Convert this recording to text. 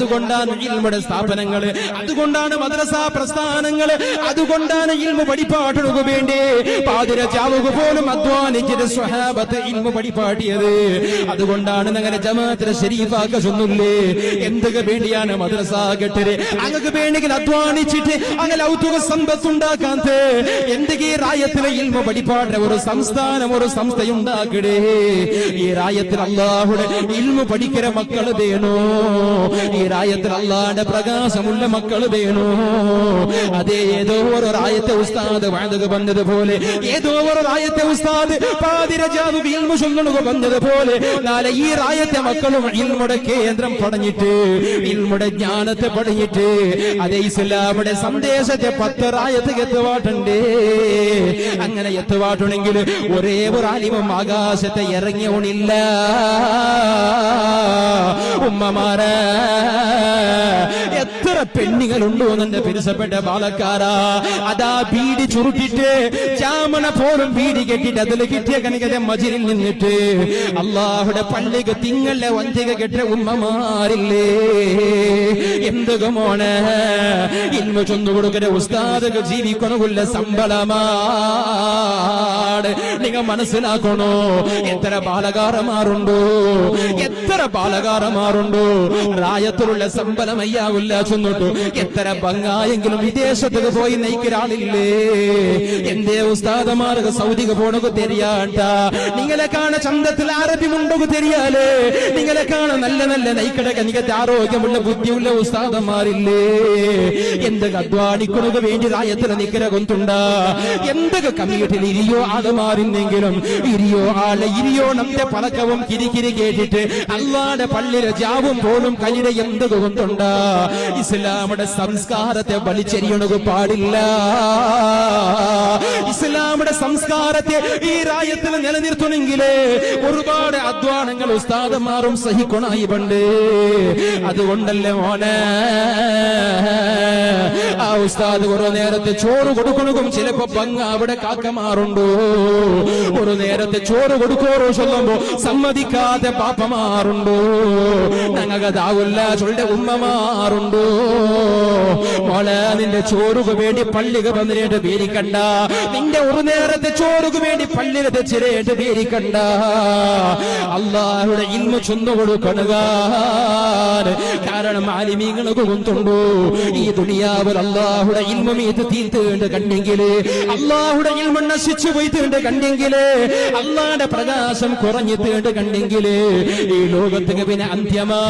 അതുകൊണ്ടാണ് ഇൽമുടെ സ്ഥാപനങ്ങൾ, അതുകൊണ്ടാണ് മദ്രസ പ്രസ്ഥാനങ്ങൾ, അതുകൊണ്ടാണ് ഇൽമു പഠിപ്പാട്ടുകൾക്ക് വേണ്ടി പാതിരജാവുക പോലും അധ്വാനിച്ചിട്ട് സ്വഹാബത്ത് ഇൽമു പഠിപ്പാട്ടിയത്. അതുകൊണ്ടാണ് ഞങ്ങളുടെ ജമാഅത്തിലെ ശരീഫാക്ക ചൊന്നില്ലേ, എന്തൊക്കെ വേണ്ടിയാണ് മദ്രസ കെട്ടര്, അങ്ങക്ക് വേണ്ടെങ്കിൽ അധ്വാനിച്ചിട്ട് അങ്ങനെ ഔദ്യോഗിക സമ്പത്തുണ്ടാക്കാൻ എന്തൊക്കെ റായത്തിലെ ഇൽമു പഠിപ്പാടുന്ന ഒരു സംസ്ഥാനം, ഒരു സംസ്ഥയുണ്ടാക്കടേ. ഈ റായത്തിൽ അല്ലാഹുടെ ഇൽമു പഠിക്കുന്ന മക്കൾ വേണോ, ഈ റായത്തിൽ അല്ലാഹുടെ പ്രകാശമുള്ള മക്കൾ വേണോ. അതേ ഏതോ ഒരു റായത്തെ ഉസ്താദ് വാഴക വന്നതുപോലെ, ഏതോ ഒരു റായത്തെ ഉസ്താദ് പാതിരജാവ് ഇൽമു ചൊല്ലുക വന്നതുപോലെ നാളെ ഈ റായത്തെ മക്കളും ഇൽമുടെ കേന്ദ്രം പടഞ്ഞിട്ട്, ഇൽമുടെ ജ്ഞാനത്തെ പടഞ്ഞിട്ട് അതേ ഇസ്ലാമുടെ സന്ദേശത്തെ 10 റായത്ത് എത്തുവാട്ടുണ്ട്. അങ്ങനെ എത്തുവാട്ടുണ്ടെങ്കിൽ ഒരേ ഒരു ആലിമും ആകാശത്തെ ഇറങ്ങിയോണില്ല. ഉമ്മമാരെ എത്ര പെണ്ണുങ്ങളുണ്ടോ എന്നെ പിരിസപ്പെട്ട ബാലക്കാരാ, അതാ ബീഡി ചുരുട്ടിട്ട് ചാമണ പോലും ബീഡി കെട്ടിട്ട് അതിൽ കിട്ടിയ കനികത മജിരിൽ നിന്നിട്ട് അള്ളാഹുടെ പള്ളിക്ക് തിങ്ങളെ വഞ്ചിക കെട്ട ഉമ്മമാരില്ലേ. എന്തൊക്കെ മോനെ ഇൽമു ചൊന്നു കൊടുക്കുന്ന ഉസ്താദ് ജീവിക്കണമില്ല ശമ്പളമാണ്. നിങ്ങൾ മനസ്സിലാക്കണോ, എത്ര ബാലകാരന്മാരുണ്ടോ, എത്ര ബാലകാരന്മാരുണ്ടോ റായത്തിലുള്ള ശമ്പളമയ്യാവില്ല ചൊന്നിട്ടു. എത്ര ബംഗായെങ്കിലും വിദേശത്തേക്ക് പോയി നയിക്കൊരാളില്ലേ. എന്തേ ഉസ്താദമാർക്ക് സൗദിക്ക് പോണക്ക് തെരിയാട്ട, നിങ്ങളെ കാണ ചന്തത്തിൽ ആരോഗ്യമുണ്ടോ തെരിയാലേ, നിങ്ങളെ കാണ നല്ല നല്ല നയിക്കടക്ക് നിങ്ങൾക്ക് ആരോഗ്യമുള്ള ബുദ്ധിയുള്ള ഉസ്താദന്മാരില്ലേ. എന്തൊക്കെ അധ്വാനിക്കണക്ക് വേണ്ടി റായത്തിൽ നിക്കര കൊണ്ടുണ്ട, എന്തൊക്കെ കമ്മ്യൂണിറ്റിയിൽ ഇരിയോ ആളുമാരുന്നെങ്കിലും ഇരിയോ ആളെ ഇരിയോ നമ്മുടെ പലക്കവും കിരികിരി കേട്ടിട്ട് അള്ളാടെ പള്ളിയിലെ ജാവും പോലും കയ്യില എന്തൊക്കെ കൊണ്ടുണ്ട. ഇസ്ലാമുടെ സംസ്കാരത്തെ വലിച്ചെറിയണക്ക് പാടില്ല. ഇസ്ലാമുടെ സംസ്കാരത്തെ ഈ റായത്തിൽ നിലനിർത്തണമെങ്കിലേ ഒരുപാട് അധ്വാനങ്ങൾ ഉസ്താദന്മാരും സഹിക്കണായി പണ്ട്. അതുകൊണ്ടല്ലേ മോനെ ആ ഉസ്താദ് ഒരു നേരത്തെ ചോറ് കൊടുക്കണക്കും ചിലപ്പോ പങ്ക് അവിടെ കാക്കമാറുണ്ടോ, ഒരു നേരത്തെ ചോറ് കൊടുക്കോറോ ചൊല്ലുമ്പോ സമ്മതിക്കാതെ പാപ്പമാറുണ്ടോ, ഞങ്ങൾക്കതാവില്ല ചൊല്ലെ ഉമ്മമാറുണ്ടോ. മോളെ നിന്റെ ചോറുക്ക് വേണ്ടി പള്ളിക്ക് വന്നിട്ട് പേരിക്കണ്ട, നിന്റെ ഒരു നേരത്തെ ചോറുക്ക് വേണ്ടി പള്ളിയിലെ തെച്ചിരേട്ട് പേരിക്കണ്ട. അള്ളാഹുടെ ഇൽമു ചൊന്നു കൊടുക്കണുക. കാരണം ആലിമീങ്ങൾക്ക് കൊണ്ടുണ്ടോ ഈ ദുനിയാവിൽ അള്ളാഹുടെ ഇൽമു മീത് തീർത്തുകൊണ്ട് കണ്ടെങ്കില്, അള്ളാഹുടെ ഇൽമു നശിച്ചു പോയിട്ടുണ്ട് കണ്ടെങ്കില്, അള്ളാഹുടെ പ്രകാശം കുറഞ്ഞിട്ടുണ്ട് കണ്ടെങ്കില് ഈ ലോകത്തിന് പിന്നെ അന്ത്യമാ.